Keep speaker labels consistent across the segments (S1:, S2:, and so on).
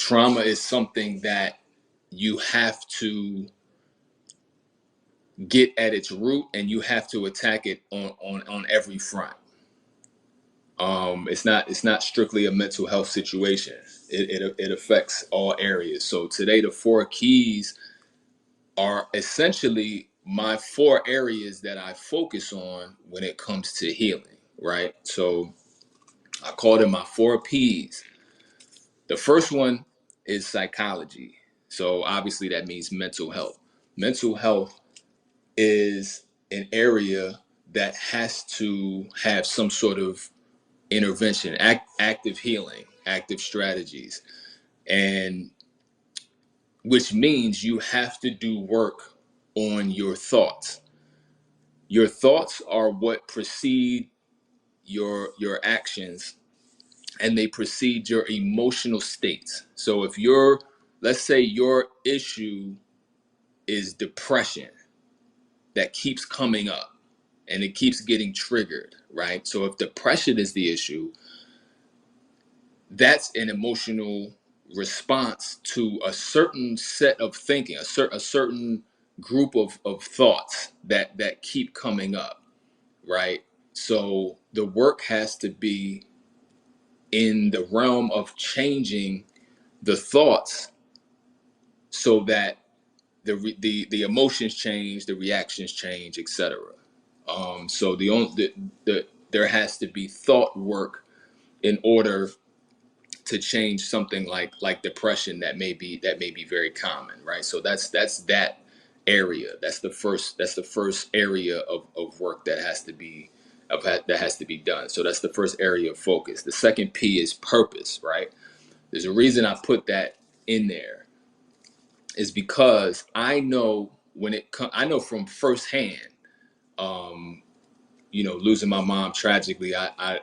S1: trauma is something that you have to get at its root, and you have to attack it on every front. It's not strictly a mental health situation. It affects all areas. So today, the four keys are essentially my four areas that I focus on when it comes to healing, right? So I call them my four P's. The first one is psychology. So obviously that means mental health. Mental health is an area that has to have some sort of intervention, active healing, active strategies, and which means you have to do work on your thoughts. Your thoughts are what precede your actions, and they precede your emotional states. So if let's say your issue is depression that keeps coming up and it keeps getting triggered, right? So if depression is the issue, that's an emotional response to a certain set of thinking, a certain group of thoughts that keep coming up, right? So the work has to be in the realm of changing the thoughts so that the emotions change, the reactions change, etc. So there has to be thought work in order to change something like depression that may be very common, right? So that's that area. That's the first area of work that has to be done. So that's the first area of focus. The second P is purpose, right? There's a reason I put that in there, is because I know I know from firsthand, um, losing my mom tragically. I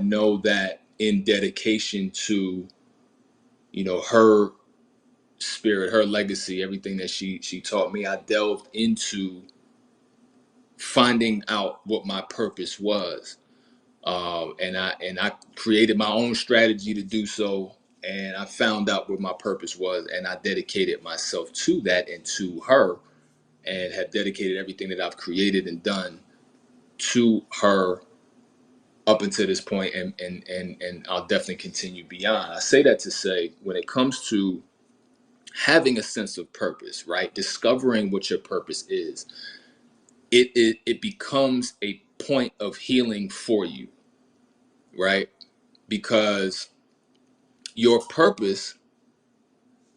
S1: know that in dedication to her spirit, her legacy, everything that she taught me, I delved into finding out what my purpose was, and I created my own strategy to do so, and I found out what my purpose was, and I dedicated myself to that and to her, and have dedicated everything that I've created and done to her up until this point, and I'll definitely continue beyond. I say that to say, when it comes to having a sense of purpose, right? Discovering what your purpose is, it becomes a point of healing for you, right? Because your purpose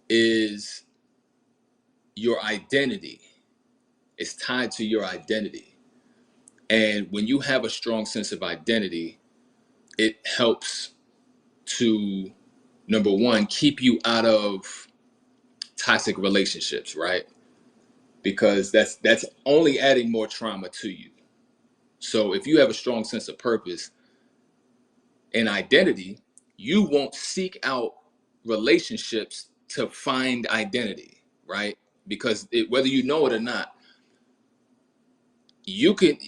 S1: is your identity. It's tied to your identity. And when you have a strong sense of identity, it helps to, number one, keep you out of toxic relationships, right? Because that's only adding more trauma to you. So if you have a strong sense of purpose and identity, you won't seek out relationships to find identity, right? Because whether you know it or not, you can,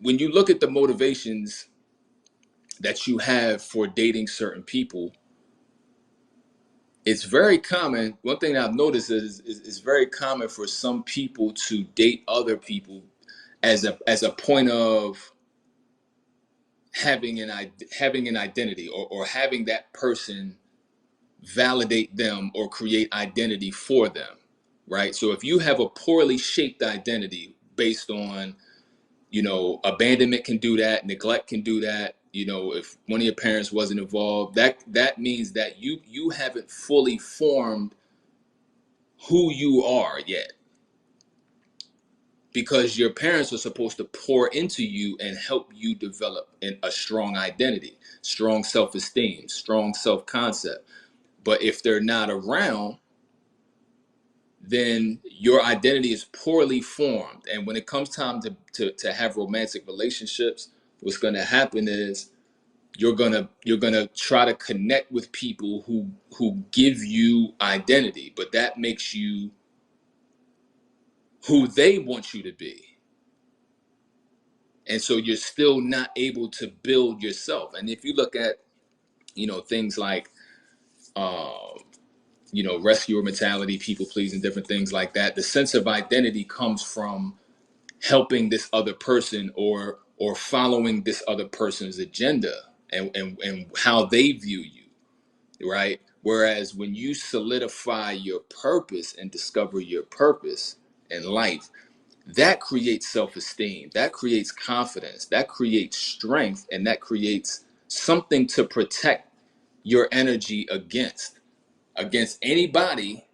S1: when you look at the motivations that you have for dating certain people, it's very common. One thing that I've noticed is it's very common for some people to date other people as a point of having an identity, or having that person validate them or create identity for them, right? So if you have a poorly shaped identity based on, abandonment can do that, neglect can do that. If one of your parents wasn't involved, that means that you haven't fully formed who you are yet, because your parents are supposed to pour into you and help you develop a strong identity, strong self-esteem, strong self-concept. But if they're not around, then your identity is poorly formed. And when it comes time to have romantic relationships, what's going to happen is you're gonna try to connect with people who give you identity, but that makes you who they want you to be. And so you're still not able to build yourself. And if you look at, things like rescuer mentality, people pleasing, different things like that. The sense of identity comes from helping this other person or following this other person's agenda and how they view you, right? Whereas when you solidify your purpose and discover your purpose in life, that creates self-esteem, that creates confidence, that creates strength, and that creates something to protect your energy against anybody,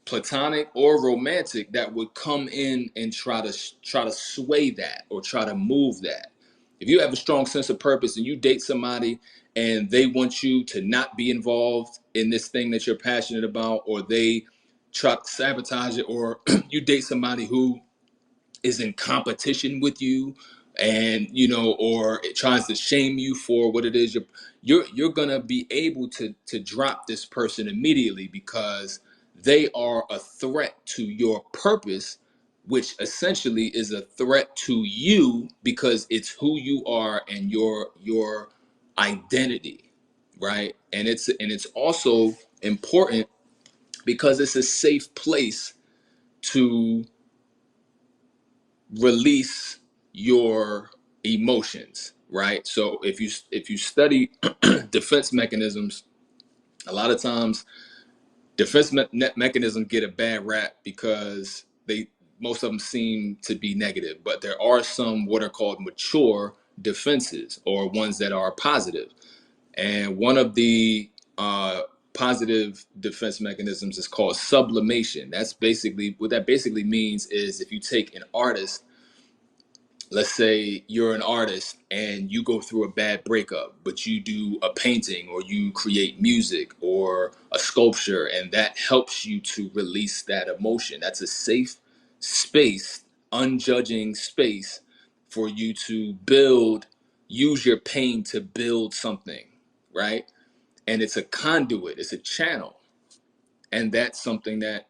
S1: platonic or romantic, that would come in and try to sway that or try to move that. If you have a strong sense of purpose and you date somebody and they want you to not be involved in this thing that you're passionate about, or they try to sabotage it, or you date somebody who is in competition with you, and or it tries to shame you for what it is, you're gonna be able to drop this person immediately, because they are a threat to your purpose, which essentially is a threat to you, because it's who you are and your identity, right? And it's also important because it's a safe place to release your emotions, right? So if you study defense mechanisms, a lot of times mechanisms get a bad rap because they most of them seem to be negative, but there are some what are called mature defenses, or ones that are positive. And one of the positive defense mechanisms is called sublimation. That's basically what that basically means is, if you take an artist, let's say you're an artist and you go through a bad breakup, but you do a painting or you create music or a sculpture, and that helps you to release that emotion. That's a safe space, unjudging space for you to use your pain to build something, right? And it's a conduit, it's a channel. And that's something that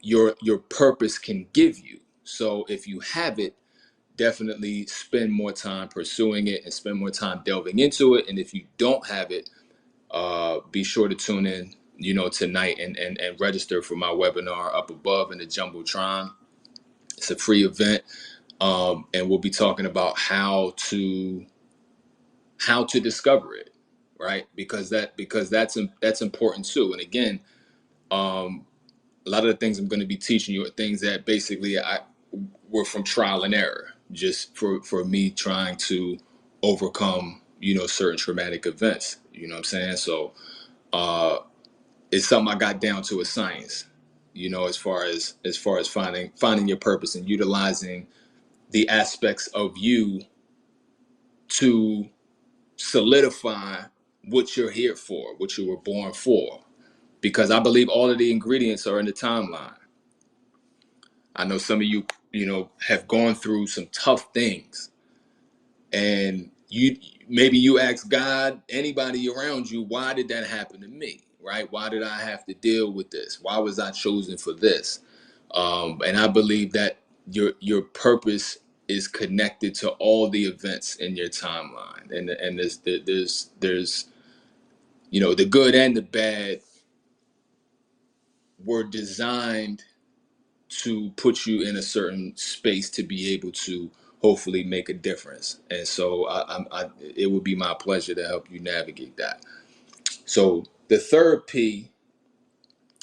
S1: your purpose can give you. So if you have it, definitely spend more time pursuing it and spend more time delving into it. And if you don't have it, be sure to tune in, tonight, and register for my webinar up above in the Jumbotron. It's a free event, and we'll be talking about how to discover it, right? Because that's important too. And again, a lot of the things I'm going to be teaching you are things that basically I were from trial and error, just for me trying to overcome, certain traumatic events. You know what I'm saying? So it's something I got down to a science, as far as finding your purpose and utilizing the aspects of you to solidify what you're here for, what you were born for. Because I believe all of the ingredients are in the timeline. I know some of you, have gone through some tough things, and maybe you ask God, anybody around you, why did that happen to me? Right? Why did I have to deal with this? Why was I chosen for this? And I believe that your purpose is connected to all the events in your timeline, and there's the good and the bad were designed to put you in a certain space to be able to hopefully make a difference. And so it would be my pleasure to help you navigate that. So the third P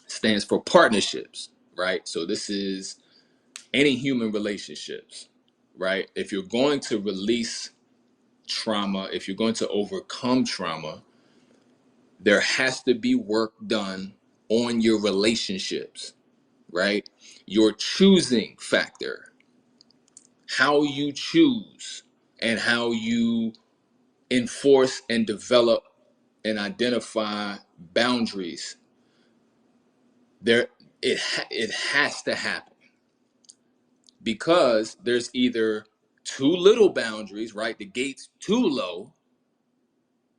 S1: stands for partnerships, right? So this is any human relationships, right? If you're going to release trauma, if you're going to overcome trauma, there has to be work done on your relationships, right? Your choosing factor, how you choose and how you enforce and develop and identify boundaries. It has to happen, because there's either too little boundaries, right? The gate's too low,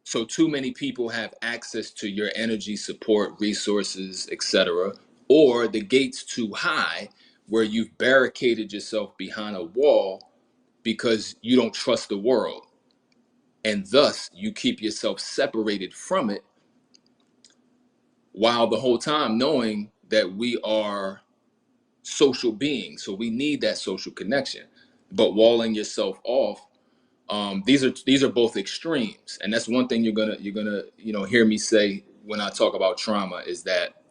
S1: so too many people have access to your energy, support, resources, etc., or the gate's too high, where you've barricaded yourself behind a wall because you don't trust the world, and thus you keep yourself separated from it while the whole time knowing that we are social beings, so we need that social connection. But walling yourself off, these are both extremes, and that's one thing you're gonna hear me say when I talk about trauma, is that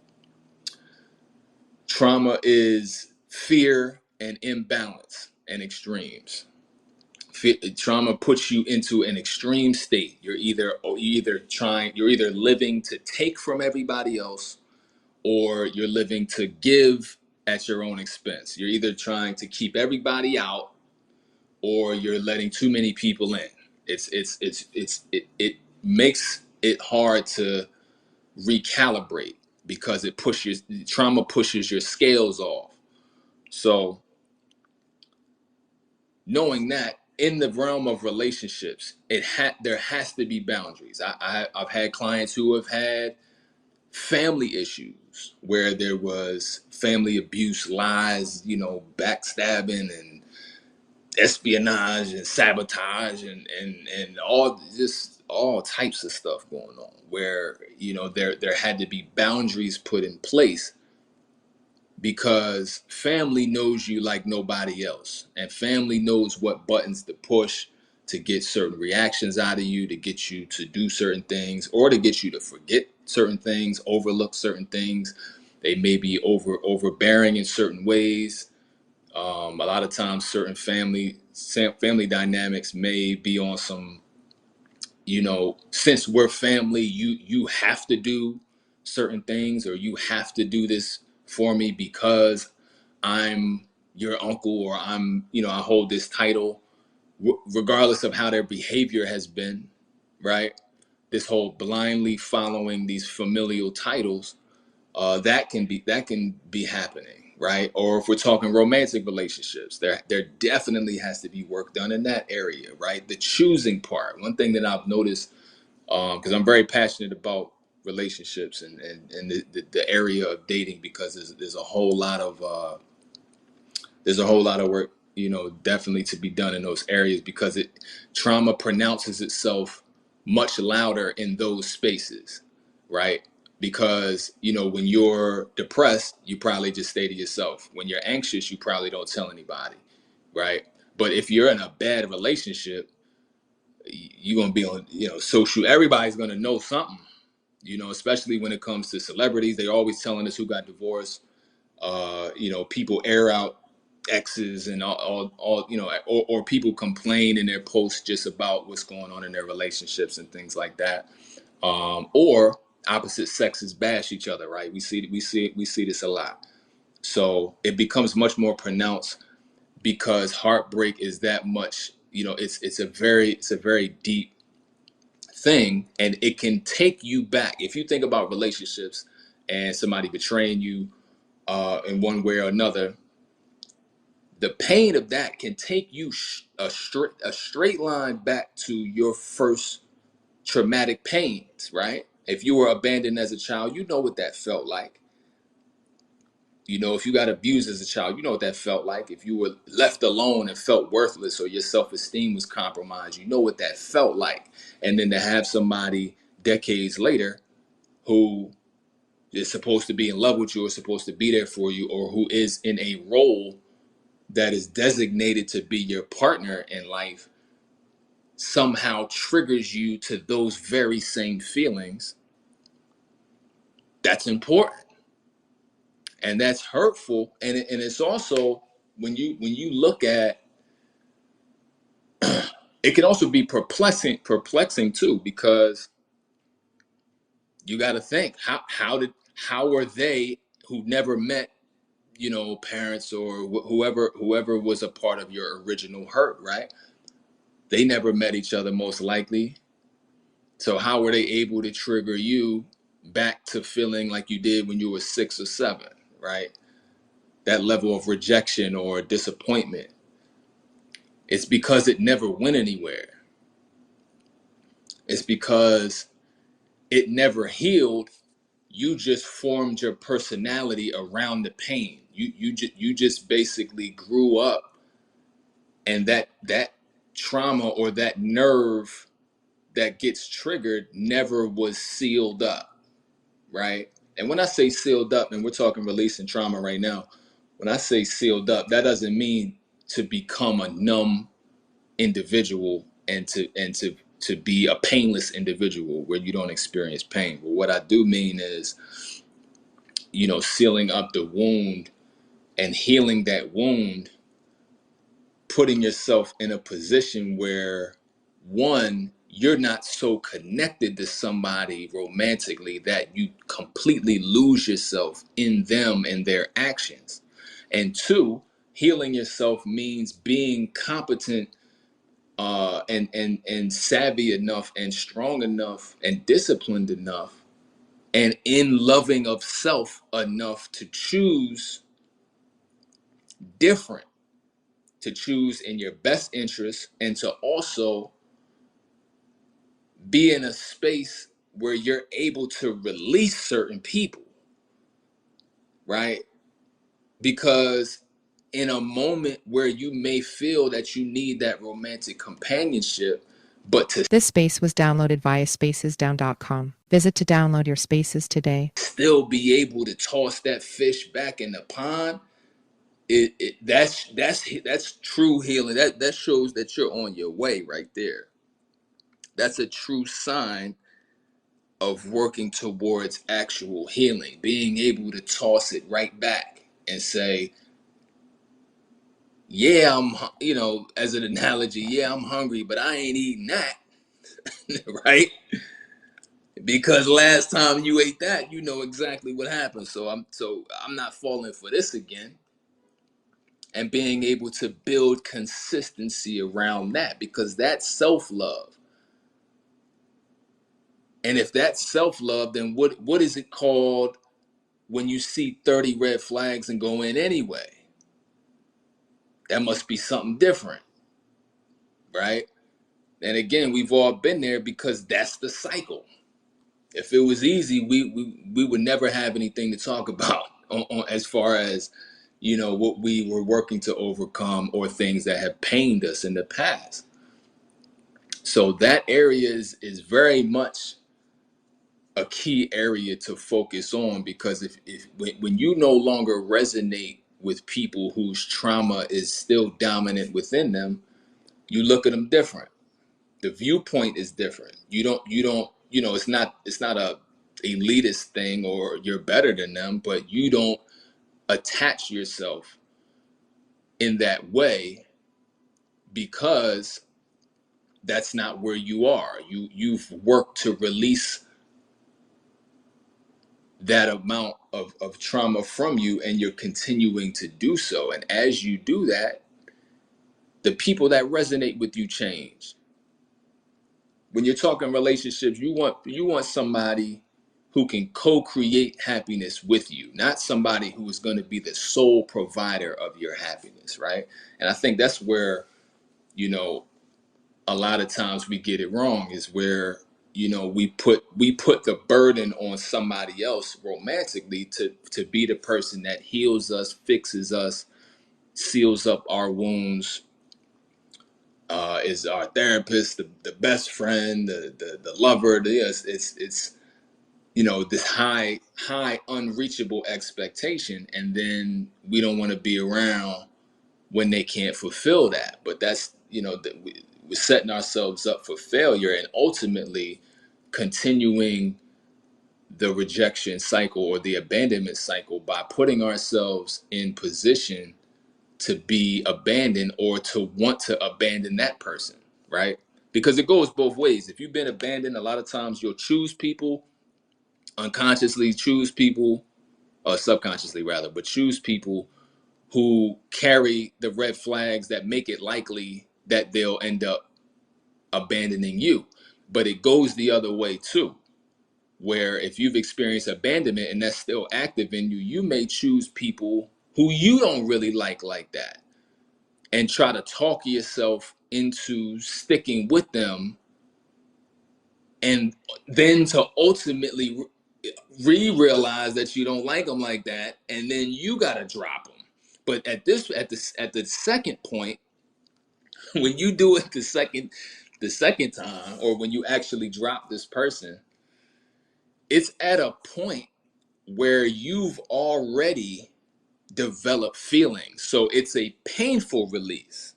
S1: trauma is fear and imbalance and extremes. Trauma puts you into an extreme state. You're either living to take from everybody else, or you're living to give at your own expense. You're either trying to keep everybody out, or you're letting too many people in. It makes it hard to recalibrate, because trauma pushes your scales off. So knowing that in the realm of relationships, there has to be boundaries. I've had clients who have had family issues where there was family abuse, lies, backstabbing and espionage and sabotage and all types of stuff going on, where there had to be boundaries put in place, because family knows you like nobody else, and family knows what buttons to push to get certain reactions out of you, to get you to do certain things, or to get you to forget certain things, overlook certain things. They may be overbearing in certain ways. A lot of times certain family dynamics may be on some, since we're family, you have to do certain things, or you have to do this for me because I'm your uncle, or I hold this title, regardless of how their behavior has been, right? This whole blindly following these familial titles, that can be happening, right? Or if we're talking romantic relationships, there definitely has to be work done in that area, right? The choosing part. One thing that I've noticed, because I'm very passionate about relationships and the area of dating, because there's a whole lot of work, definitely to be done in those areas, because trauma pronounces itself much louder in those spaces, right? Because, when you're depressed, you probably just stay to yourself. When you're anxious, you probably don't tell anybody, right? But if you're in a bad relationship, you're going to be on, social, everybody's going to know something, especially when it comes to celebrities. They always telling us who got divorced. People air out exes and all or people complain in their posts just about what's going on in their relationships and things like that. Or opposite sexes bash each other, right? We see this a lot. So it becomes much more pronounced, because heartbreak is that much, it's a very deep thing, and it can take you back. If you think about relationships and somebody betraying you, in one way or another, the pain of that can take you a straight line back to your first traumatic pains, right? If you were abandoned as a child, you know what that felt like. If you got abused as a child, you know what that felt like. If you were left alone and felt worthless, or your self-esteem was compromised, you know what that felt like. And then to have somebody decades later who is supposed to be in love with you, or supposed to be there for you, or who is in a role that is designated to be your partner in life, somehow triggers you to those very same feelings. That's important, and that's hurtful. And it's also, when you look at, it can also be perplexing too, because you got to think, how are they, who never met, parents, or whoever was a part of your original hurt, right? They never met each other, most likely. So how were they able to trigger you back to feeling like you did when you were 6 or 7, right? That level of rejection or disappointment. It's because it never went anywhere. It's because it never healed. You just formed your personality around the pain. You just basically grew up, and that trauma, or that nerve that gets triggered, never was sealed up, right? And when I say sealed up, and we're talking releasing trauma right now, when I say sealed up, that doesn't mean to become a numb individual and to be a painless individual where you don't experience pain. But what I do mean is, sealing up the wound and healing that wound, putting yourself in a position where, one, you're not so connected to somebody romantically that you completely lose yourself in them and their actions. And two, healing yourself means being competent and savvy enough and strong enough and disciplined enough and in loving of self enough to choose different, to choose in your best interest, and to also be in a space where you're able to release certain people, right? Because in a moment where you may feel that you need that romantic companionship, but to
S2: This space was downloaded via spacesdown.com. Visit to download your spaces today.
S1: still be able to toss that fish back in the pond, that's true healing. That shows that you're on your way right there. That's a true sign of working towards actual healing, being able to toss it right back and say, yeah, as an analogy, yeah, I'm hungry, but I ain't eating that, right? Because last time you ate that, you know exactly what happened. So I'm not falling for this again. And being able to build consistency around that, because that's self-love. And if that's self-love, then what is it called when you see 30 red flags and go in anyway? That must be something different, right? And again, we've all been there because that's the cycle. If it was easy, we would never have anything to talk about as far as, what we were working to overcome or things that have pained us in the past. So that area is very much a key area to focus on, because if when you no longer resonate with people whose trauma is still dominant within them, you look at them different. The viewpoint is different. You don't it's not a elitist thing or you're better than them, but you don't attach yourself in that way because that's not where you are. You've worked to release that amount of trauma from you, and you're continuing to do so. And as you do that, the people that resonate with you change. When you're talking relationships, you want somebody who can co-create happiness with you, not somebody who is going to be the sole provider of your happiness, right? And I think that's where, you know, a lot of times we get it wrong, is where, we put the burden on somebody else romantically to be the person that heals us, fixes us, seals up our wounds, is our therapist, the best friend, the lover. It's this high unreachable expectation, and then we don't want to be around when they can't fulfill that. But that's, we're setting ourselves up for failure, and ultimately continuing the rejection cycle or the abandonment cycle by putting ourselves in position to be abandoned or to want to abandon that person, right? Because it goes both ways. If you've been abandoned, a lot of times you'll choose people, unconsciously choose people, or subconsciously rather, but choose people who carry the red flags that make it likely that they'll end up abandoning you. But it goes the other way too, where if you've experienced abandonment and that's still active in you, you may choose people who you don't really like that, and try to talk yourself into sticking with them, and then to ultimately realize that you don't like them like that, and then you got to drop them. But at the second point, when you do it the second time, or when you actually drop this person, it's at a point where you've already developed feelings. So it's a painful release.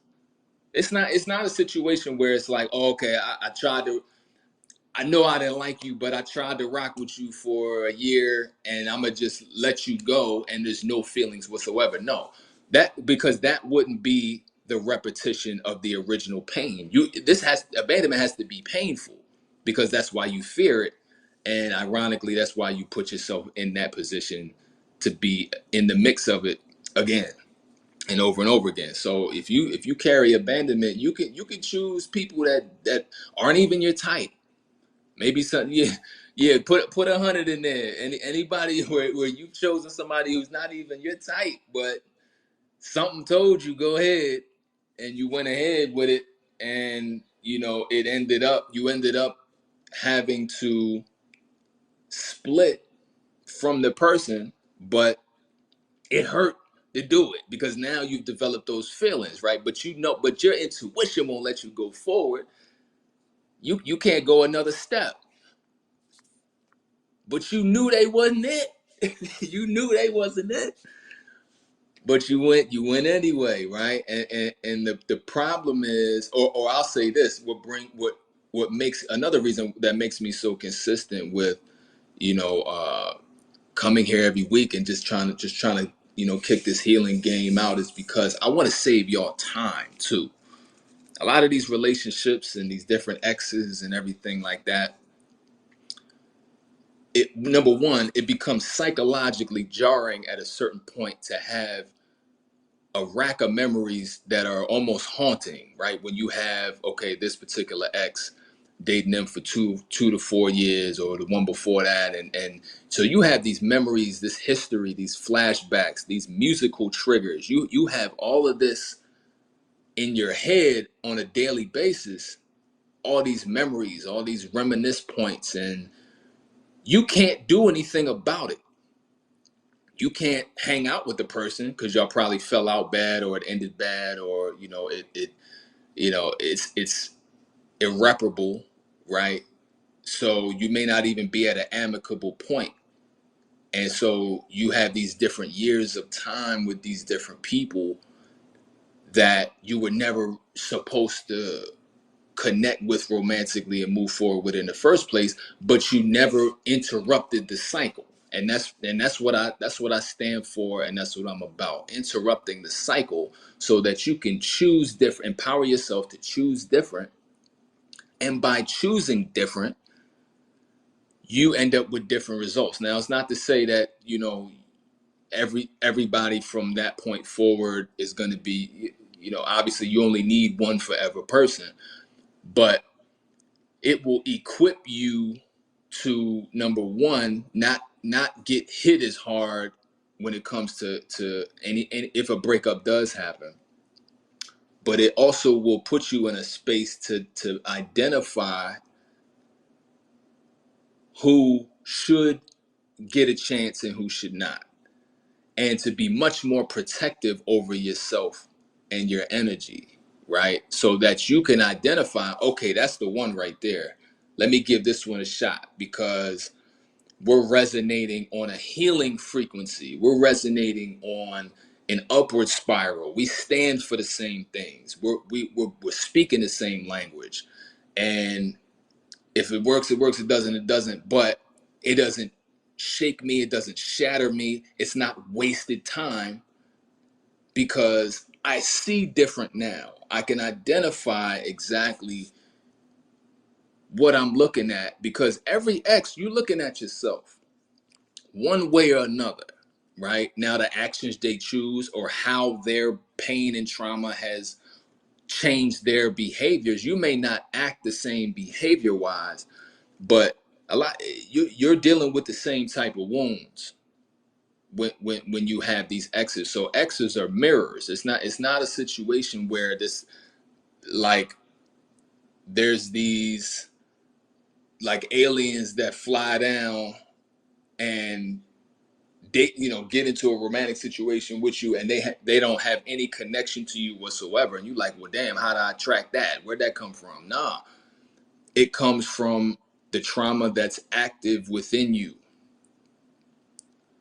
S1: It's not a situation where it's like, oh, okay, I tried to, I know I didn't like you, but I tried to rock with you for a year and I'm gonna just let you go and there's no feelings whatsoever. No. That, because that wouldn't be the repetition of the original pain. Abandonment has to be painful because that's why you fear it. And ironically, that's why you put yourself in that position to be in the mix of it again and over again. So if you carry abandonment, you can choose people that aren't even your type. Maybe something, yeah, yeah. Put 100 in there. Anybody where you've chosen somebody who's not even your type, but something told you go ahead, and you went ahead with it, and you ended up having to split from the person, but it hurt to do it because now you've developed those feelings, right? But your intuition won't let you go forward. You can't go another step, but you knew they wasn't it. You knew they wasn't it, but you went anyway, right? And the problem is, or I'll say this, what makes another reason that makes me so consistent with you know coming here every week and just trying to kick this healing game out is because I want to save y'all time too. A lot of these relationships and these different exes and everything like that, it, number one, it becomes psychologically jarring at a certain point to have a rack of memories that are almost haunting, right? When you have, okay, this particular ex, dating them for 2 to 4 years, or the one before that, and so you have these memories, this history, these flashbacks, these musical triggers. You have all of this in your head on a daily basis, all these memories, all these reminisce points, and you can't do anything about it. You can't hang out with the person because y'all probably fell out bad or it ended bad, or it's irreparable, right? So you may not even be at an amicable point. And so you have these different years of time with these different people that you were never supposed to connect with romantically and move forward with in the first place, but you never interrupted the cycle. And that's what I stand for, and that's what I'm about. Interrupting the cycle so that you can choose different, empower yourself to choose different. And by choosing different, you end up with different results. Now, it's not to say that, everybody from that point forward is going to be, obviously you only need one forever person, but it will equip you to, number one, not get hit as hard when it comes to any if a breakup does happen. But it also will put you in a space to identify who should get a chance and who should not, and to be much more protective over yourself and your energy, right? So that you can identify, okay, that's the one right there. Let me give this one a shot because we're resonating on a healing frequency. We're resonating on an upward spiral. We stand for the same things. We're speaking the same language. And if it works, it works. It doesn't, it doesn't. But it doesn't shake me. It doesn't shatter me. It's not wasted time because I see different now. I can identify exactly what I'm looking at because every ex, you're looking at yourself one way or another, right? Now, the actions they choose or how their pain and trauma has changed their behaviors, you may not act the same behavior wise, but you're dealing with the same type of wounds when you have these exes. So exes are mirrors. It's not a situation where this, like, there's these like aliens that fly down and get into a romantic situation with you, and they don't have any connection to you whatsoever, and you like, well, damn, how did I track that? Where'd that come from? Nah, it comes from the trauma that's active within you.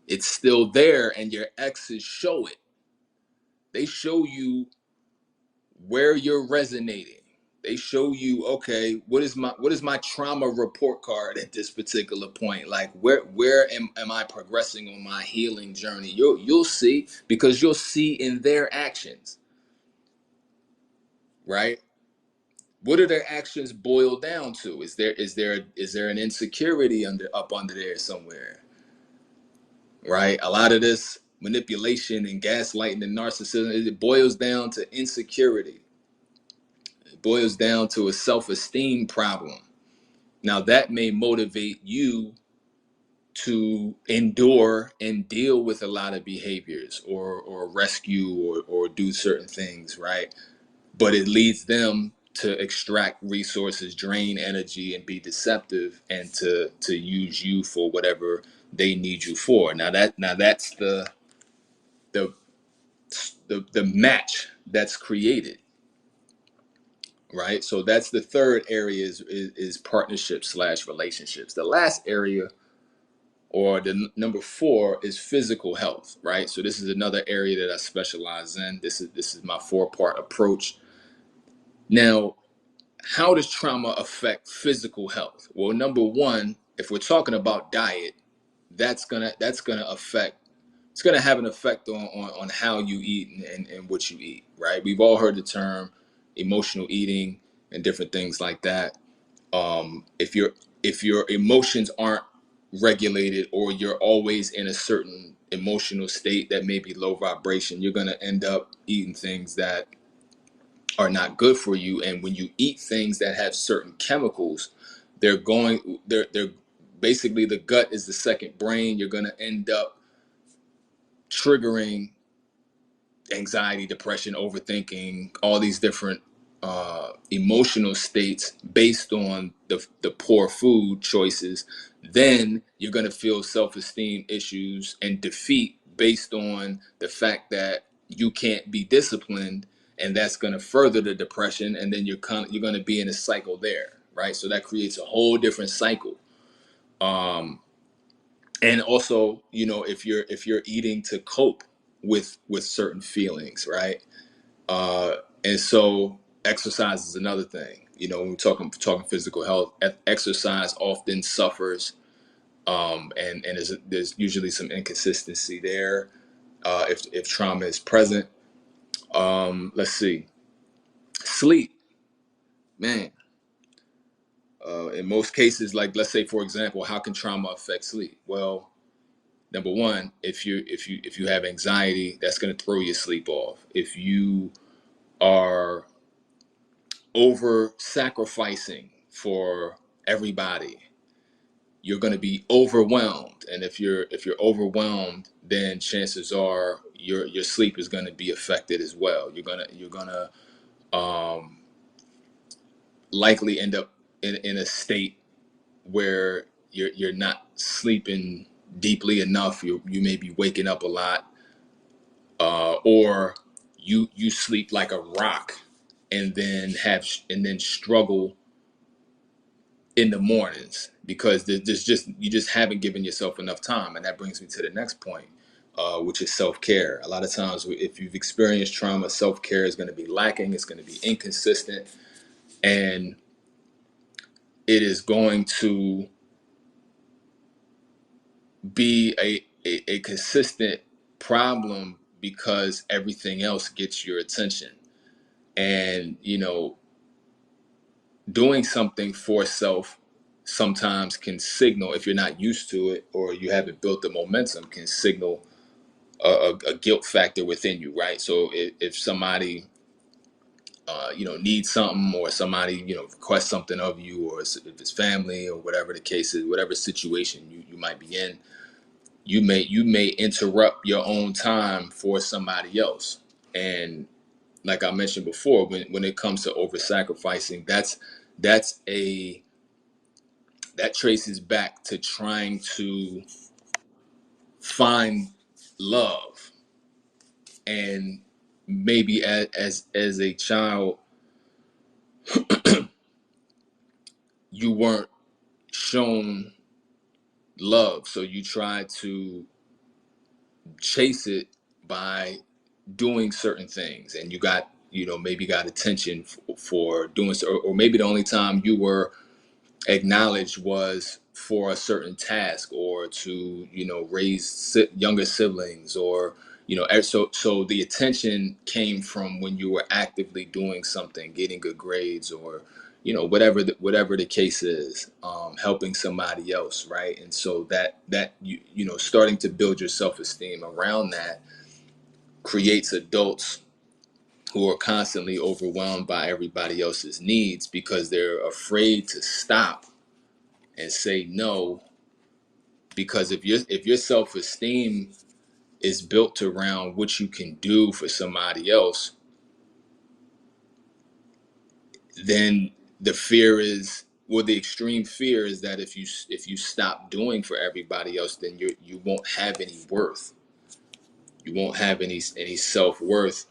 S1: It's still there, and your exes show it. They show you where you're resonating. They show you, okay, what is my trauma report card at this particular point? Like, where am I progressing on my healing journey? You'll see, because you'll see in their actions, right? What do their actions boil down to? Is there an insecurity under there somewhere? Right? A lot of this manipulation and gaslighting and narcissism, it boils down to insecurity. It boils down to a self-esteem problem. Now that may motivate you to endure and deal with a lot of behaviors, or rescue, or do certain things, right? But it leads them to extract resources, drain energy, and be deceptive, and to use you for whatever they need you for. That's the the match that's created, right? So that's the third area, is partnerships slash relationships. The last area, or the number four, is physical health, right? So this is another area that I specialize in. This is my 4-part approach. Now, how does trauma affect physical health? Well, number one, if we're talking about diet, that's gonna affect, it's gonna have an effect on how you eat, and what you eat, right? We've all heard the term emotional eating and different things like that. If your emotions aren't regulated, or you're always in a certain emotional state that may be low vibration, you're gonna end up eating things that are not good for you. And when you eat things that have certain chemicals, they're basically, the gut is the second brain. You're going to end up triggering anxiety, depression, overthinking, all these different emotional states based on the poor food choices. Then you're going to feel self-esteem issues and defeat based on the fact that you can't be disciplined, and that's going to further the depression. And then you're going to be in a cycle there, right? So that creates a whole different cycle. And also, if you're eating to cope with certain feelings, right? And so exercise is another thing. When we're talking physical health, exercise often suffers, and there's usually some inconsistency there, if trauma is present. Let's see, sleep, man. In most cases, like, let's say, for example, how can trauma affect sleep? Well, number one, if you have anxiety, that's going to throw your sleep off. If you are over sacrificing for everybody, you're going to be overwhelmed. And if you're overwhelmed, then chances are your sleep is going to be affected as well. You're gonna um, likely end up in a state where you're not sleeping deeply enough. You may be waking up a lot, or you sleep like a rock, and then struggle in the mornings, because you just haven't given yourself enough time. And that brings me to the next point, which is self-care. A lot of times, if you've experienced trauma, self-care is going to be lacking. It's going to be inconsistent, and it is going to be a consistent problem, because everything else gets your attention. And doing something for self sometimes can signal, if you're not used to it, or you haven't built the momentum, can signal a guilt factor within you, right? So if somebody needs something, or somebody requests something of you, or if it's family, or whatever the case is, whatever situation you might be in, you may interrupt your own time for somebody else. And like I mentioned before, when it comes to over sacrificing, that's a that traces back to trying to find love. And maybe as a child, you weren't shown love, so you try to chase it by doing certain things, and you got, maybe got attention for doing so, or maybe the only time you were acknowledged was for a certain task, or to, raise younger siblings, or, so the attention came from when you were actively doing something, getting good grades, or, whatever the case is, helping somebody else, right? And so that starting to build your self-esteem around that creates adults who are constantly overwhelmed by everybody else's needs, because they're afraid to stop and say no. Because if your self-esteem is built around what you can do for somebody else, then the fear is, well, the extreme fear is that if you stop doing for everybody else, then you won't have any worth. You won't have any self-worth,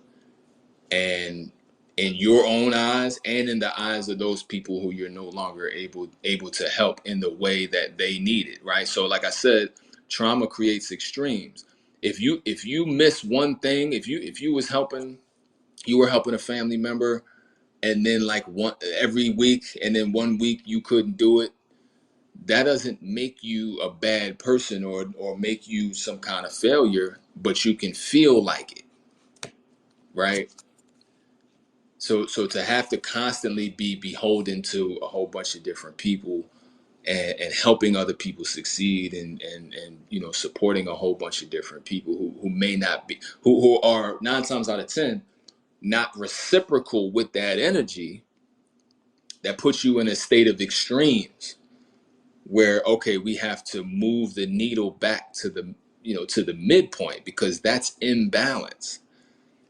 S1: and in your own eyes and in the eyes of those people who you're no longer able to help in the way that they need it, right? So like I said, trauma creates extremes. If you miss one thing, if you were helping a family member, and then like one every week, and then one week you couldn't do it, that doesn't make you a bad person, or make you some kind of failure, but you can feel like it, right? So to have to constantly be beholden to a whole bunch of different people, and helping other people succeed, and supporting a whole bunch of different people who may not be, who are 9 times out of 10 not reciprocal with that energy, that puts you in a state of extremes, where, okay, we have to move the needle back to the midpoint, because that's imbalance.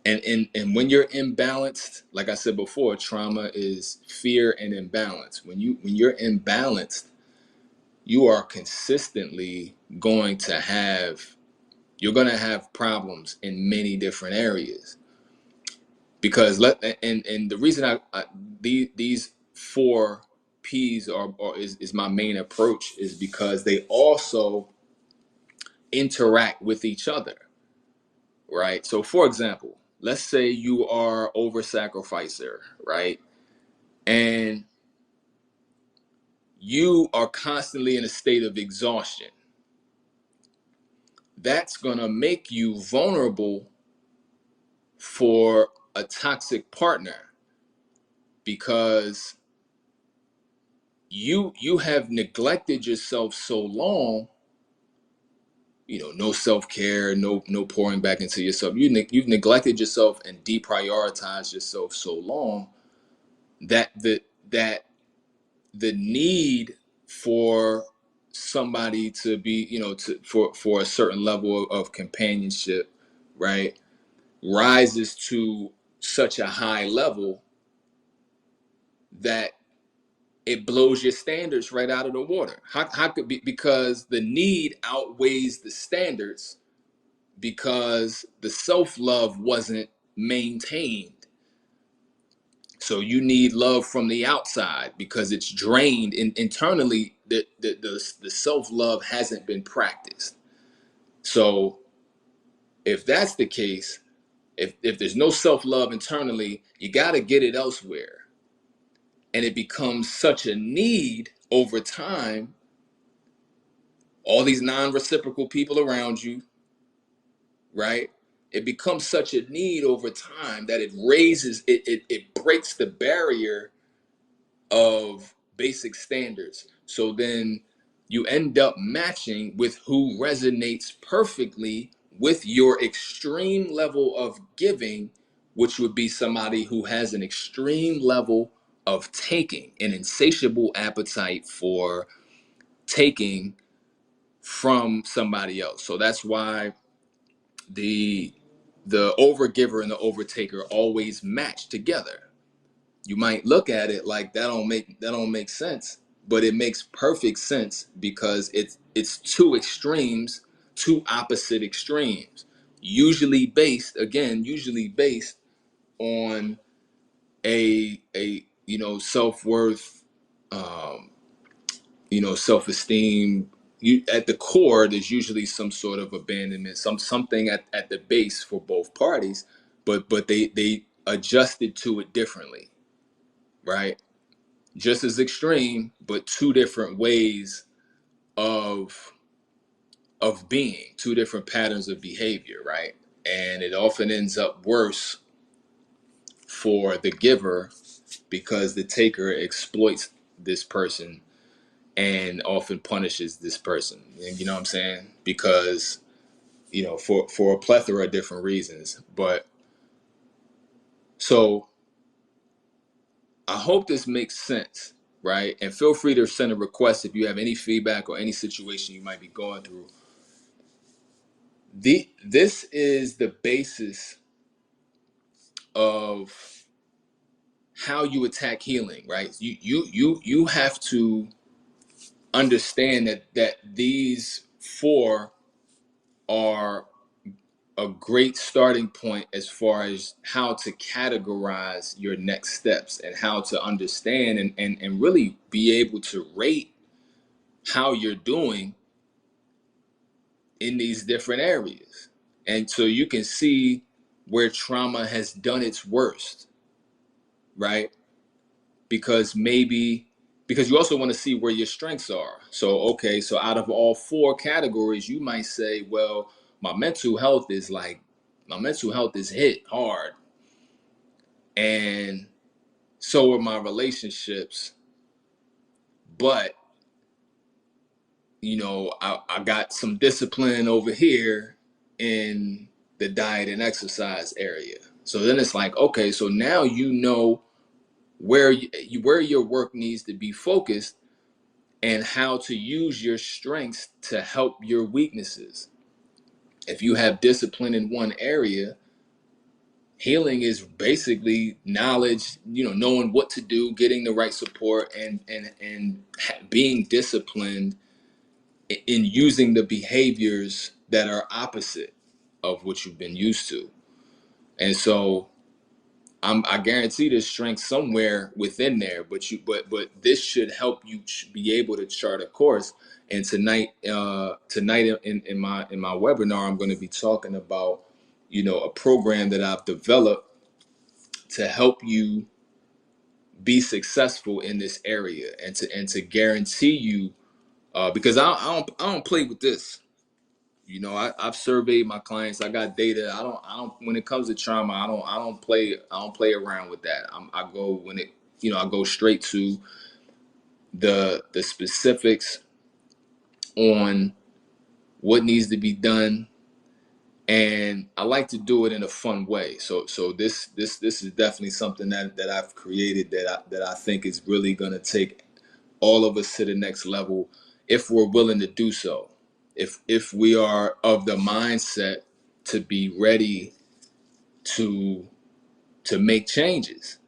S1: And when you're imbalanced, like I said before, trauma is fear and imbalance. When you're imbalanced, you are consistently going to have problems in many different areas. Because and the reason these four P's is my main approach, is because they also interact with each other, right? So for example, let's say you are over sacrificer, right? And you are constantly in a state of exhaustion. That's going to make you vulnerable for a toxic partner, because you have neglected yourself so long. No self-care, no pouring back into yourself. You've neglected yourself and deprioritized yourself so long, that the need for somebody to be, for a certain level of companionship, right, rises to such a high level that it blows your standards right out of the water. How could be? Because the need outweighs the standards, because the self-love wasn't maintained. So you need love from the outside, because it's drained internally. The self-love hasn't been practiced. So if that's the case, if there's no self-love internally, you got to get it elsewhere. And it becomes such a need over time. All these non-reciprocal people around you, right? It becomes such a need over time that it breaks the barrier of basic standards. So then you end up matching with who resonates perfectly with your extreme level of giving, which would be somebody who has an extreme level of taking, an insatiable appetite for taking from somebody else. So that's why the overgiver and the overtaker always match together. You might look at it like that don't make sense, but it makes perfect sense, because it's two extremes, two opposite extremes, usually based on a self-worth, self-esteem, you at the core, there's usually some sort of abandonment, something at the base for both parties, but they adjusted to it differently, right? Just as extreme, but two different ways of being, two different patterns of behavior, right? And it often ends up worse for the giver because the taker exploits this person and often punishes this person. And you know what I'm saying? Because, for a plethora of different reasons. But so I hope this makes sense, right? And feel free to send a request if you have any feedback or any situation you might be going through. This is the basis of how you attack healing, right? You have to understand that these four are a great starting point as far as how to categorize your next steps and how to understand and really be able to rate how you're doing in these different areas. And so you can see where trauma has done its worst, right? Because you also want to see where your strengths are. So, okay, so out of all four categories, you might say, well, my mental health is hit hard. And so are my relationships. But, I got some discipline over here in the diet and exercise area. So then it's like, okay, so now you know where your work needs to be focused and how to use your strengths to help your weaknesses. If you have discipline in one area, healing is basically knowledge, knowing what to do, getting the right support, and being disciplined in using the behaviors that are opposite of what you've been used to. And so I guarantee there's strength somewhere within there, but this should help you be able to chart a course. And tonight in my webinar, I'm going to be talking about a program that I've developed to help you be successful in this area and to guarantee you because I don't play with this. I've surveyed my clients. I got data. I don't. When it comes to trauma, I don't play around with that. I go when it. I go straight to the specifics on what needs to be done, and I like to do it in a fun way. So this is definitely something that I've created that I think is really gonna take all of us to the next level if we're willing to do so. If we are of the mindset to be ready to make changes.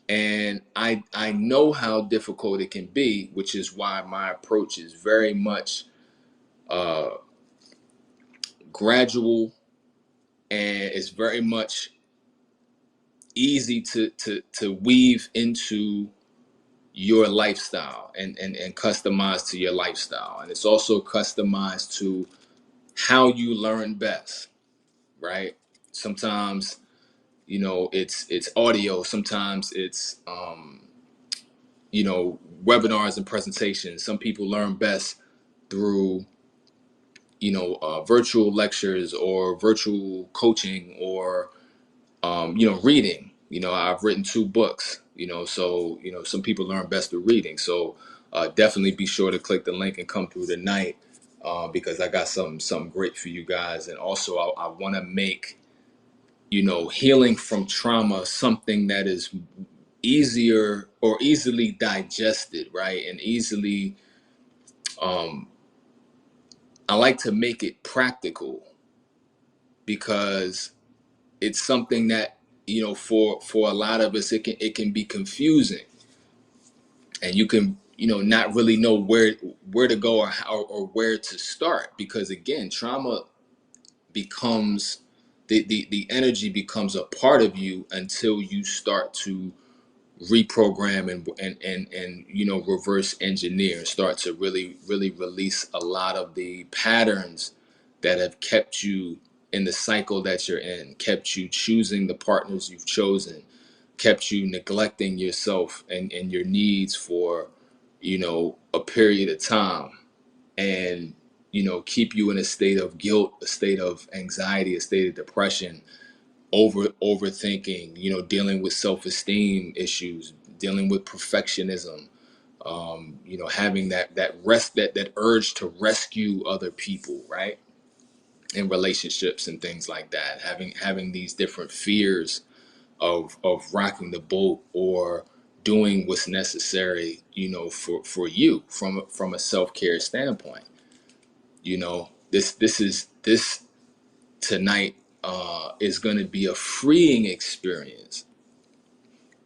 S1: And I know how difficult it can be, which is why my approach is very much uh, gradual, and it's very much easy to weave into your lifestyle and customize to your lifestyle. And it's also customized to how you learn best, right? Sometimes, it's audio. Sometimes it's, webinars and presentations. Some people learn best through, virtual lectures or virtual coaching or, reading. I've written 2 books, so, some people learn best through reading. So definitely be sure to click the link and come through tonight because I got something great for you guys. And also I want to make, healing from trauma something that is easier or easily digested, right? And easily, um, I like to make it practical because it's something that, for a lot of us, it can be confusing, and you can, not really know where to go or how or where to start, because again, trauma the energy becomes a part of you until you start to reprogram and reverse engineer and start to really release a lot of the patterns that have kept you in the cycle that you're in, kept you choosing the partners you've chosen, kept you neglecting yourself and your needs for a period of time, and keep you in a state of guilt, a state of anxiety, a state of depression, overthinking, dealing with self-esteem issues, dealing with perfectionism, having that urge to rescue other people, right? In relationships and things like that, having these different fears of rocking the boat or doing what's necessary, for you from a self-care standpoint. This tonight is going to be a freeing experience,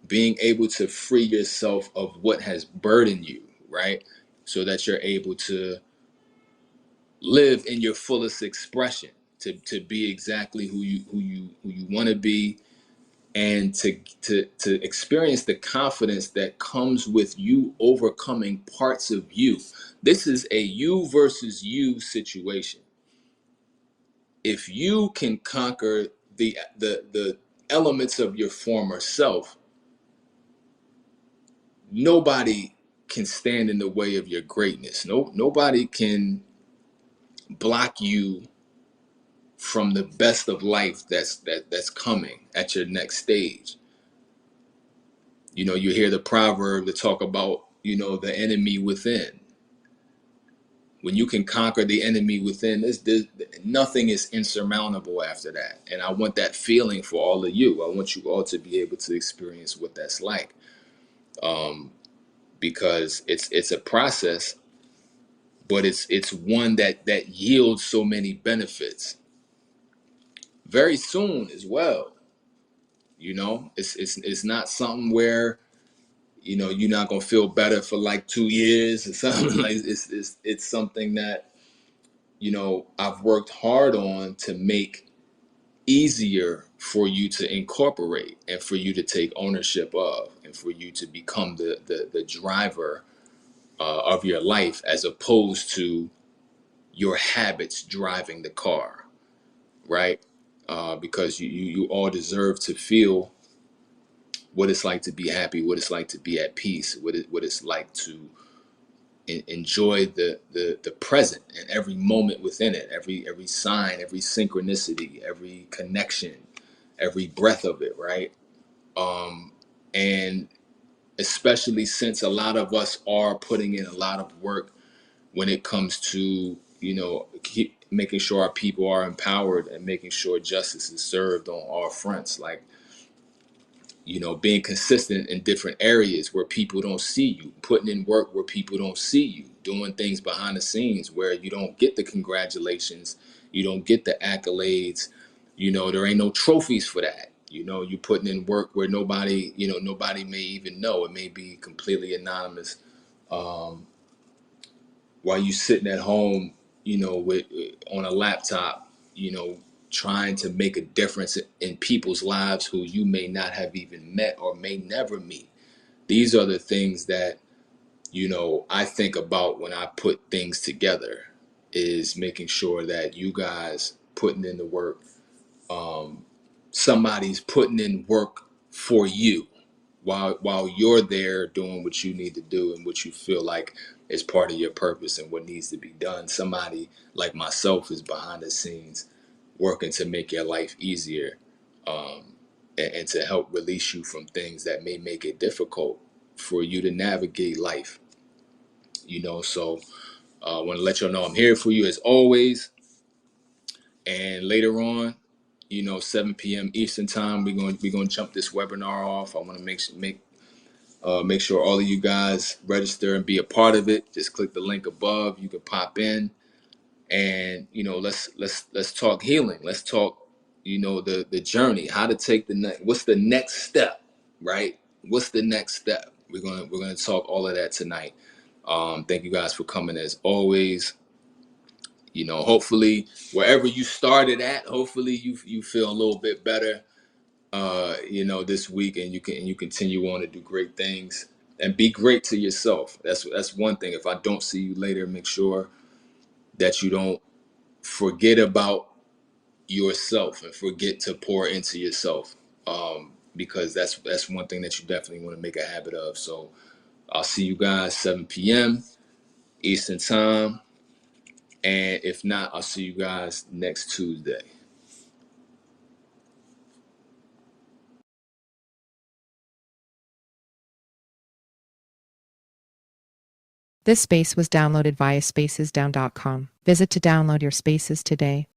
S1: being able to free yourself of what has burdened you, right? So that you're able to live in your fullest expression, to be exactly who you want to be, and to experience the confidence that comes with you overcoming parts of you. This is a you versus you situation. If you can conquer the elements of your former self, nobody can stand in the way of your greatness. Nobody can block you from the best of life that's coming at your next stage. You hear the proverb that talk about, the enemy within. When you can conquer the enemy within, nothing is insurmountable after that. And I want that feeling for all of you. I want you all to be able to experience what that's like, because it's a process, but it's one that yields so many benefits very soon as well. It's not something where you're not gonna feel better for like 2 years or something. Like it's something that I've worked hard on to make easier for you to incorporate and for you to take ownership of, and for you to become the driver of your life, as opposed to your habits driving the car, right? Because you all deserve to feel what it's like to be happy, what it's like to be at peace, what it's like to enjoy the present and every moment within it, every sign, every synchronicity, every connection, every breath of it, right? And especially since a lot of us are putting in a lot of work when it comes to keep making sure our people are empowered and making sure justice is served on all fronts, like being consistent in different areas where people don't see you, putting in work where people don't see you, doing things behind the scenes where you don't get the congratulations, you don't get the accolades, there ain't no trophies for that. You're putting in work where nobody may even know. It may be completely anonymous. While you sitting at home, with on a laptop, trying to make a difference in people's lives who you may not have even met or may never meet. These are the things that, I think about when I put things together, is making sure that you guys putting in the work. Somebody's putting in work for you while you're there doing what you need to do and what you feel like is part of your purpose and what needs to be done. Somebody like myself is behind the scenes working to make your life easier, and to help release you from things that may make it difficult for you to navigate life. So I want to let y'all know I'm here for you as always. And later on, 7 p.m. Eastern time, we're gonna jump this webinar off. I want to make sure all of you guys register and be a part of it. Just click the link above. You can pop in, and let's talk healing. Let's talk the journey, how to take the next. What's the next step, right? What's the next step? We're gonna talk all of that tonight. Thank you guys for coming as always. Hopefully wherever you started at, hopefully you feel a little bit better. this week, and you continue on to do great things and be great to yourself. That's one thing. If I don't see you later, make sure that you don't forget about yourself and forget to pour into yourself, because that's one thing that you definitely want to make a habit of. So I'll see you guys 7 p.m. Eastern time, and if not, I'll see you guys next Tuesday.
S2: This space was downloaded via spacesdown.com. Visit to download your spaces today.